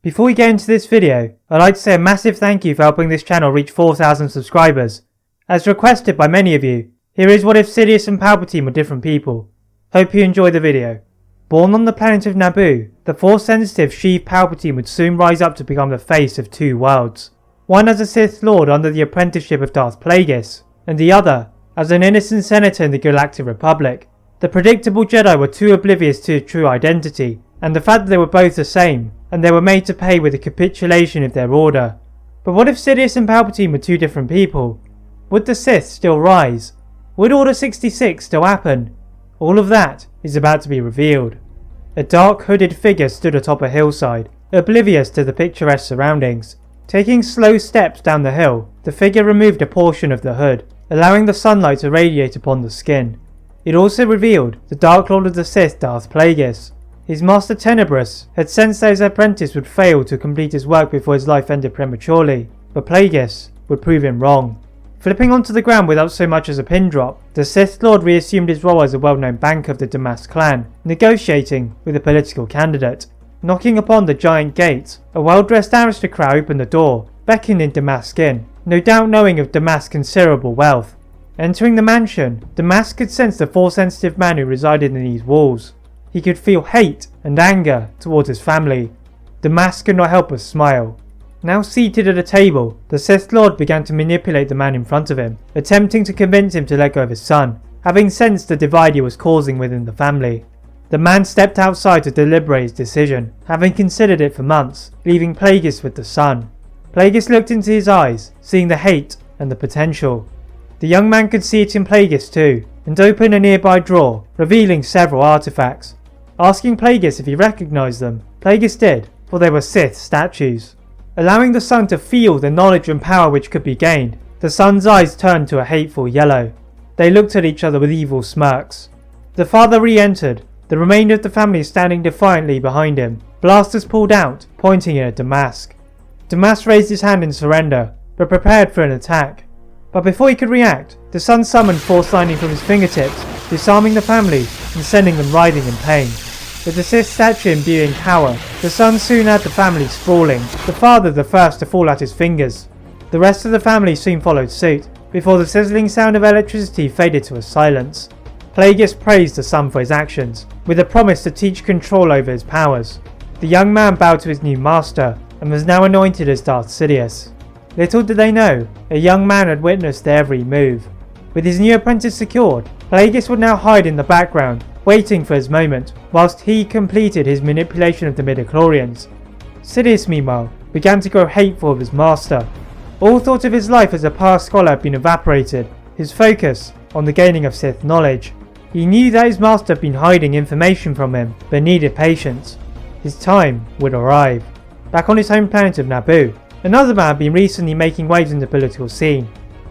Before we get into this video, I'd like to say a massive thank you for helping this channel reach 4,000 subscribers. As requested by many of you, here is what if Sidious and Palpatine were different people. Hope you enjoy the video. Born on the planet of Naboo, the Force-sensitive Sheev Palpatine would soon rise up to become the face of two worlds. One as a Sith Lord under the apprenticeship of Darth Plagueis, and the other as an innocent senator in the Galactic Republic. The predictable Jedi were too oblivious to their true identity, and the fact that they were both the same, and they were made to pay with a capitulation of their order. But what if Sidious and Palpatine were two different people? Would the Sith still rise? Would Order 66 still happen? All of that is about to be revealed. A dark hooded figure stood atop a hillside, oblivious to the picturesque surroundings. Taking slow steps down the hill, the figure removed a portion of the hood, allowing the sunlight to radiate upon the skin. It also revealed the Dark Lord of the Sith, Darth Plagueis. His master Tenebrous had sensed that his apprentice would fail to complete his work before his life ended prematurely, but Plagueis would prove him wrong. Flipping onto the ground without so much as a pin drop, the Sith Lord reassumed his role as a well-known banker of the Damask clan, negotiating with a political candidate. Knocking upon the giant gate, a well-dressed aristocrat opened the door, beckoning Damask in, no doubt knowing of Damask's considerable wealth. Entering the mansion, Damask could sense the Force-sensitive man who resided in these walls. He could feel hate and anger towards his family. Damask could not help but smile. Now seated at a table, the Sith Lord began to manipulate the man in front of him, attempting to convince him to let go of his son, having sensed the divide he was causing within the family. The man stepped outside to deliberate his decision, having considered it for months, leaving Plagueis with the son. Plagueis looked into his eyes, seeing the hate and the potential. The young man could see it in Plagueis too, and opened a nearby drawer, revealing several artifacts. Asking Plagueis if he recognized them, Plagueis did, for they were Sith statues. Allowing the son to feel the knowledge and power which could be gained, the son's eyes turned to a hateful yellow. They looked at each other with evil smirks. The father re-entered, the remainder of the family standing defiantly behind him, blasters pulled out, pointing it at Damask. Damask raised his hand in surrender, but prepared for an attack. But before he could react, the son summoned Force lightning from his fingertips, disarming the family and sending them writhing in pain. With the Sith statue imbuing power, the son soon had the family sprawling, the father the first to fall at his fingers. The rest of the family soon followed suit, before the sizzling sound of electricity faded to a silence. Plagueis praised the son for his actions, with a promise to teach control over his powers. The young man bowed to his new master, and was now anointed as Darth Sidious. Little did they know, a young man had witnessed their every move. With his new apprentice secured, Plagueis would now hide in the background, waiting for his moment, whilst he completed his manipulation of the midichlorians. Sidious, meanwhile, began to grow hateful of his master. All thought of his life as a past scholar had been evaporated, his focus on the gaining of Sith knowledge. He knew that his master had been hiding information from him, but needed patience. His time would arrive. Back on his home planet of Naboo, another man had been recently making waves in the political scene.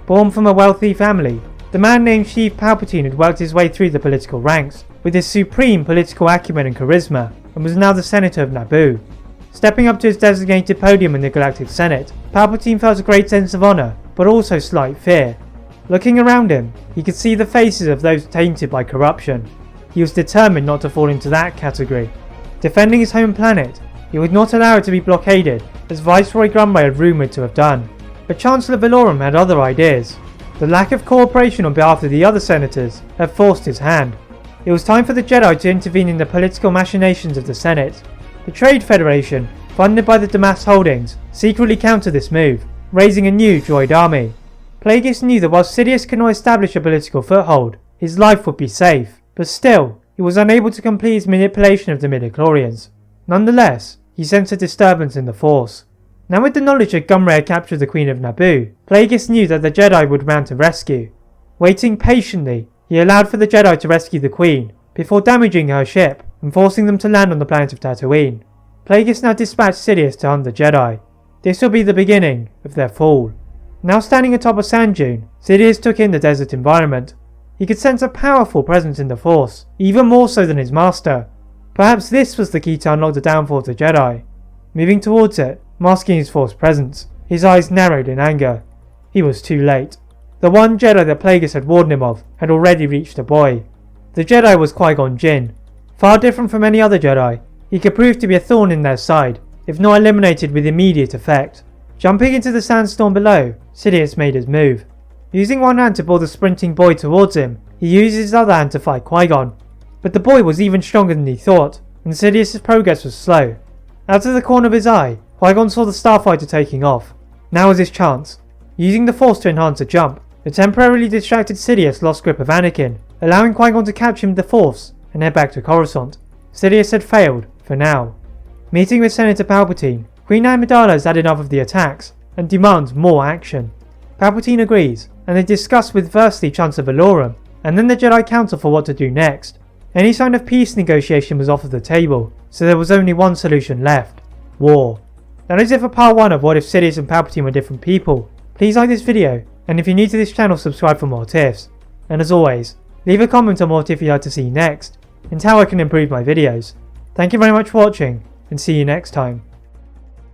Born from a wealthy family, the man named Sheev Palpatine had worked his way through the political ranks, with his supreme political acumen and charisma, and was now the senator of Naboo. Stepping up to his designated podium in the Galactic Senate, Palpatine felt a great sense of honour, but also slight fear. Looking around him, he could see the faces of those tainted by corruption. He was determined not to fall into that category. Defending his home planet, he would not allow it to be blockaded, as Viceroy Grumray had rumoured to have done. But Chancellor Valorum had other ideas. The lack of cooperation on behalf of the other senators had forced his hand. It was time for the Jedi to intervene in the political machinations of the Senate. The Trade Federation, funded by the Damask Holdings, secretly countered this move, raising a new droid army. Plagueis knew that while Sidious could not establish a political foothold, his life would be safe, but still, he was unable to complete his manipulation of the midichlorians. Nonetheless, he sensed a disturbance in the Force. Now with the knowledge that Gunray had captured the Queen of Naboo, Plagueis knew that the Jedi would mount a rescue. Waiting patiently, he allowed for the Jedi to rescue the Queen, before damaging her ship and forcing them to land on the planet of Tatooine. Plagueis now dispatched Sidious to hunt the Jedi. This will be the beginning of their fall. Now standing atop a sand dune, Sidious took in the desert environment. He could sense a powerful presence in the Force, even more so than his master. Perhaps this was the key to unlock the downfall of the Jedi. Moving towards it, masking his Force presence, his eyes narrowed in anger. He was too late. The one Jedi that Plagueis had warned him of had already reached the boy. The Jedi was Qui-Gon Jinn. Far different from any other Jedi, he could prove to be a thorn in their side, if not eliminated with immediate effect. Jumping into the sandstorm below, Sidious made his move. Using one hand to pull the sprinting boy towards him, he used his other hand to fight Qui-Gon. But the boy was even stronger than he thought, and Sidious's progress was slow. Out of the corner of his eye, Qui-Gon saw the starfighter taking off. Now was his chance. Using the Force to enhance a jump, the temporarily distracted Sidious lost grip of Anakin, allowing Qui-Gon to catch him with the Force and head back to Coruscant. Sidious had failed, for now. Meeting with Senator Palpatine, Queen Amidala has had enough of the attacks and demands more action. Palpatine agrees, and they discuss with firstly Chancellor Valorum, and then the Jedi Council for what to do next. Any sign of peace negotiation was off of the table, so there was only one solution left: war. That is it for part 1 of What If Sidious and Palpatine Were Different People. Please like this video, and if you're new to this channel, subscribe for more tips. And as always, leave a comment on what if you'd like to see next, and how I can improve my videos. Thank you very much for watching, and see you next time.